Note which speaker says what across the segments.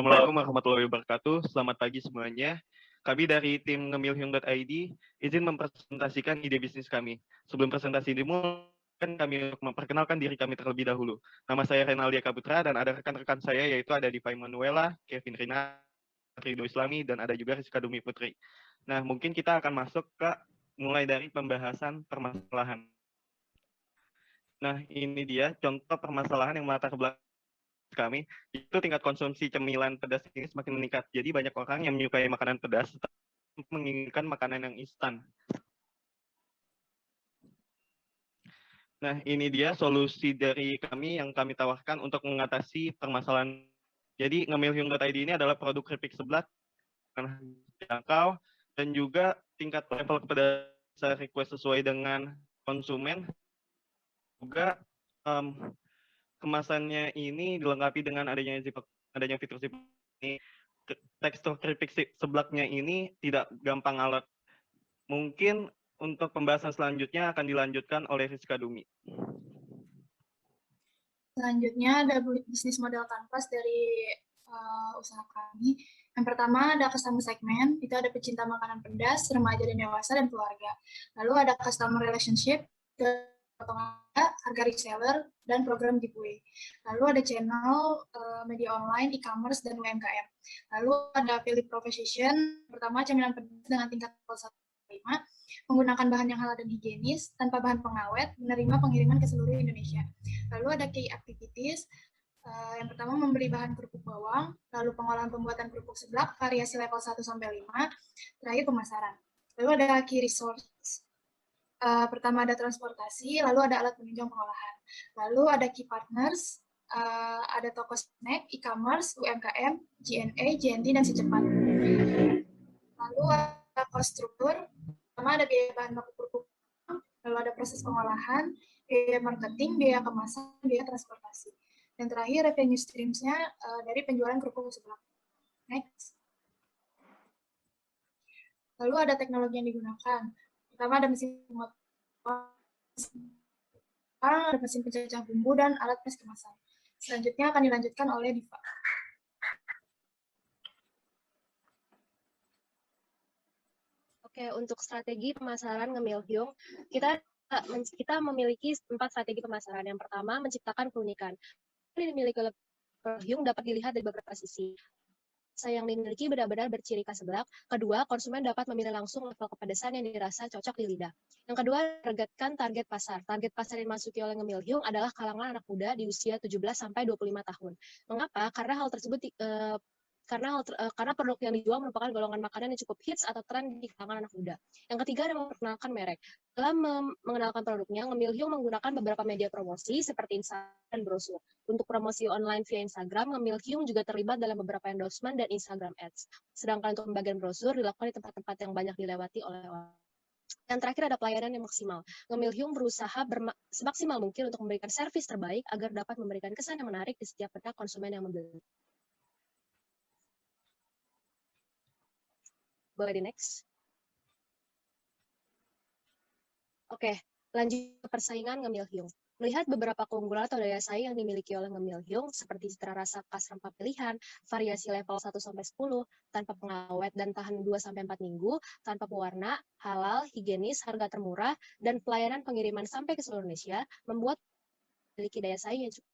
Speaker 1: Assalamualaikum warahmatullahi wabarakatuh. Selamat pagi semuanya. Kami dari tim ngemilhyung.id izin mempresentasikan ide bisnis kami. Sebelum presentasi dimulai, kami untuk memperkenalkan diri kami terlebih dahulu. Nama saya Renaldia Kaputra dan ada rekan-rekan saya yaitu ada Diva Manuela, Kevin Rina, Rido Islami, dan ada juga Rizka Dumi Putri. Nah, mungkin kita akan masuk ke mulai dari pembahasan permasalahan. Nah, ini dia contoh permasalahan yang melatar belakang kami, itu tingkat konsumsi cemilan pedas ini semakin meningkat. Jadi banyak orang yang menyukai makanan pedas, tetapi menginginkan makanan yang instan. Nah, ini dia solusi dari kami yang kami tawarkan untuk mengatasi permasalahan. Jadi, ngemilhyung.id ini adalah produk keripik seblak dengan jangkau dan juga tingkat level kepedasan request sesuai dengan konsumen. Juga kemasannya ini dilengkapi dengan adanya fitur zip ini. Tekstur keripik seblaknya ini tidak gampang alot. Mungkin untuk pembahasan selanjutnya akan dilanjutkan oleh Rizka Dumi.
Speaker 2: Selanjutnya ada bisnis model kanvas dari usaha kami. Yang pertama ada customer segment, itu ada pecinta makanan pedas, remaja dan dewasa, dan keluarga. Lalu ada customer relationship, harga reseller, dan program giveaway. Lalu ada channel media online, e-commerce, dan UMKM. Lalu ada affiliate proposition, pertama camilan pedas dengan tingkat level 1-5, menggunakan bahan yang halal dan higienis, tanpa bahan pengawet, menerima pengiriman ke seluruh Indonesia. Lalu ada key activities, yang pertama membeli bahan kerupuk bawang, lalu pengolahan pembuatan kerupuk seblak, variasi level 1-5, terakhir pemasaran. Lalu ada key resource, pertama ada transportasi, lalu ada alat penunjang pengolahan. Lalu ada key partners, ada toko snack, e-commerce, UMKM, GNA, JNT, dan secepat. Lalu ada cost struktur, pertama ada biaya bahan baku kerupuk, lalu ada proses pengolahan, biaya marketing, biaya kemasan, biaya transportasi. Dan terakhir revenue streams-nya dari penjualan kerupuk seblak. Next. Lalu ada teknologi yang digunakan. Pertama ada mesin ada mesin pencacah bumbu dan alat pres kemasan. Selanjutnya akan dilanjutkan oleh Diva.
Speaker 3: Oke, untuk strategi pemasaran ngemilhyung, kita memiliki 4 strategi pemasaran. Yang pertama, menciptakan keunikan. Yang dimiliki oleh ngemilhyung dapat dilihat dari beberapa sisi. Yang dimiliki benar-benar berciri khas seblak. Kedua, konsumen dapat memilih langsung level kepedasan yang dirasa cocok di lidah. Yang kedua, targetkan target pasar. Target pasar yang dimasuki oleh ngemilhyung adalah kalangan anak muda di usia 17-25 tahun. Mengapa? Karena produk yang dijual merupakan golongan makanan yang cukup hits atau tren di kalangan anak muda. Yang ketiga adalah memperkenalkan merek. Dalam mengenalkan produknya, ngemilhyung menggunakan beberapa media promosi seperti Instagram dan brosur. Untuk promosi online via Instagram, ngemilhyung juga terlibat dalam beberapa endorsement dan Instagram Ads. Sedangkan untuk pembagian brosur dilakukan di tempat-tempat yang banyak dilewati oleh orang. Yang terakhir ada pelayanan yang maksimal. Ngemilhyung berusaha semaksimal mungkin untuk memberikan servis terbaik agar dapat memberikan kesan yang menarik di setiap benak konsumen yang membeli. Boleh di next. Oke, lanjut ke persaingan ngemilhyung. Melihat beberapa keunggulan atau daya saing yang dimiliki oleh ngemilhyung seperti cita rasa khas rempah pilihan, variasi level 1-10, tanpa pengawet dan tahan 2-4 minggu, tanpa pewarna, halal, higienis, harga termurah, dan pelayanan pengiriman sampai ke seluruh Indonesia, membuat memiliki daya saing yang cukup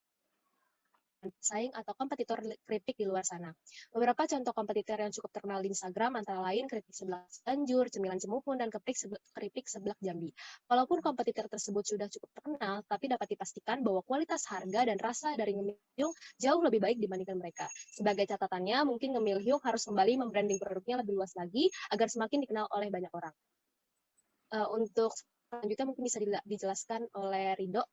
Speaker 3: saing atau kompetitor keripik di luar sana. Beberapa contoh kompetitor yang cukup terkenal di Instagram antara lain keripik seblak Cianjur, cemilan Cemupun, dan keripik seblak Jambi. Walaupun kompetitor tersebut sudah cukup terkenal, tapi dapat dipastikan bahwa kualitas harga dan rasa dari ngemilhyung jauh lebih baik dibandingkan mereka. Sebagai catatannya, mungkin ngemilhyung harus kembali membranding produknya lebih luas lagi agar semakin dikenal oleh banyak orang. Untuk selanjutnya mungkin bisa dijelaskan oleh Rido.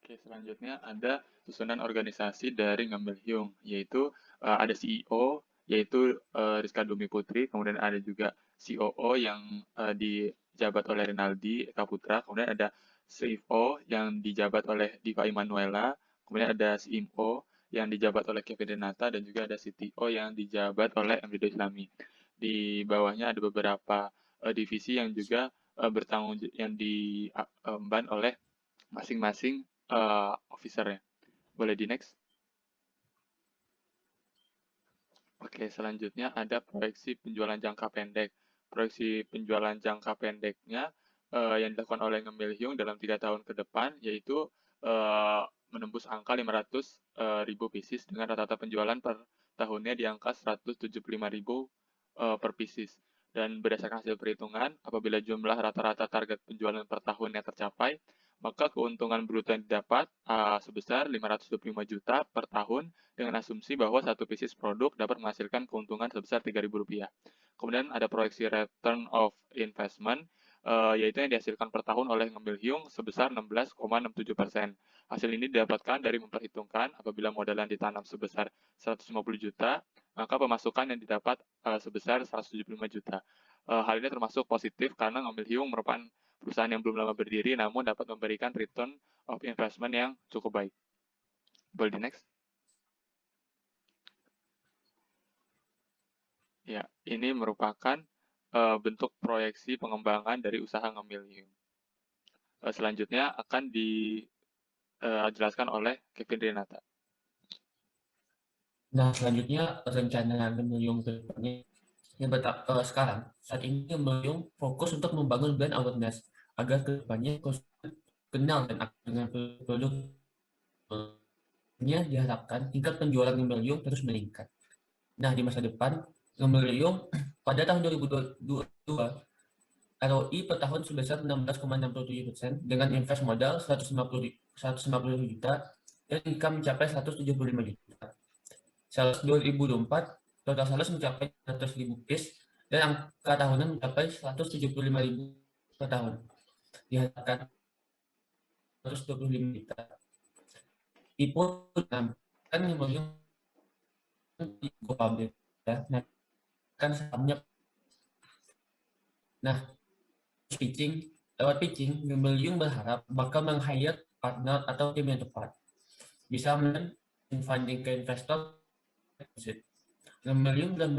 Speaker 4: Oke, selanjutnya ada susunan organisasi dari ngemilhyung, yaitu ada CEO, yaitu Rizka Dumi Putri, kemudian ada juga COO yang dijabat oleh Rinaldi Kaputra, kemudian ada CFO yang dijabat oleh Diva Emanuela, kemudian ada CMO yang dijabat oleh Kevin Renata, dan juga ada CTO yang dijabat oleh Rido Islami. Di bawahnya ada beberapa divisi yang juga yang diemban oleh masing-masing officer-nya. Boleh di next? Oke, selanjutnya ada proyeksi penjualan jangka pendek. Proyeksi penjualan jangka pendeknya yang dilakukan oleh Ngemil Hyung dalam 3 tahun ke depan, yaitu menembus angka 500.000 pieces dengan rata-rata penjualan per tahunnya di angka 175.000 per pieces. Dan berdasarkan hasil perhitungan, apabila jumlah rata-rata target penjualan per tahunnya tercapai, maka keuntungan bruto yang didapat sebesar 525 juta per tahun dengan asumsi bahwa satu pieces produk dapat menghasilkan keuntungan sebesar Rp3.000. Kemudian ada proyeksi return of investment, yaitu yang dihasilkan per tahun oleh Ngemil Hyung sebesar 16,67%. Hasil ini didapatkan dari memperhitungkan apabila modal yang ditanam sebesar 150 juta, maka pemasukan yang didapat sebesar 175 juta. Hal ini termasuk positif karena Ngemil Hyung merupakan perusahaan yang belum lama berdiri namun dapat memberikan return of investment yang cukup baik. Boleh di next? Ya, ini merupakan bentuk proyeksi pengembangan dari usaha Ngemil Hyung. Selanjutnya akan dijelaskan oleh Kevin Renata.
Speaker 5: Nah, selanjutnya rencana Ngemil Hyung ke depannya sekarang saat ini Ngemil Hyung fokus untuk membangun brand awareness agar kedepannya konsumen kenal dan akan dengan produknya. Diharapkan tingkat penjualan Ngemil Hyung terus meningkat. Nah, di masa depan Ngemil Hyung pada tahun 2022 ROI per tahun sebesar 16,67% dengan invest modal 150 juta dan income mencapai 175 juta. Sales 2024 total sales mencapai 100.000 piece dan angka tahunan mencapai 175.000 per tahun. Diharapkan 125 juta. Tipe kan Ngemil di public ya, kan sahamnya. Nah, lewat pitching, Ngemil Hyung berharap bakal meng-hire partner atau tim yang tepat. Bisa funding ke investor. Ngemil Hyung telah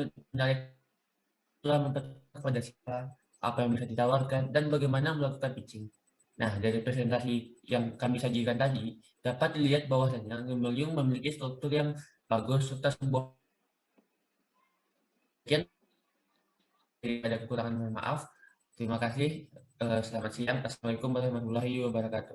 Speaker 5: kepada siapa, apa yang bisa ditawarkan, dan bagaimana melakukan pitching. Nah, dari presentasi yang kami sajikan tadi, dapat dilihat bahwasannya Ngemil Hyung memiliki struktur yang bagus serta sebuah ada kekurangan, mohon maaf. Terima kasih. Selamat siang. Assalamualaikum warahmatullahi wabarakatuh.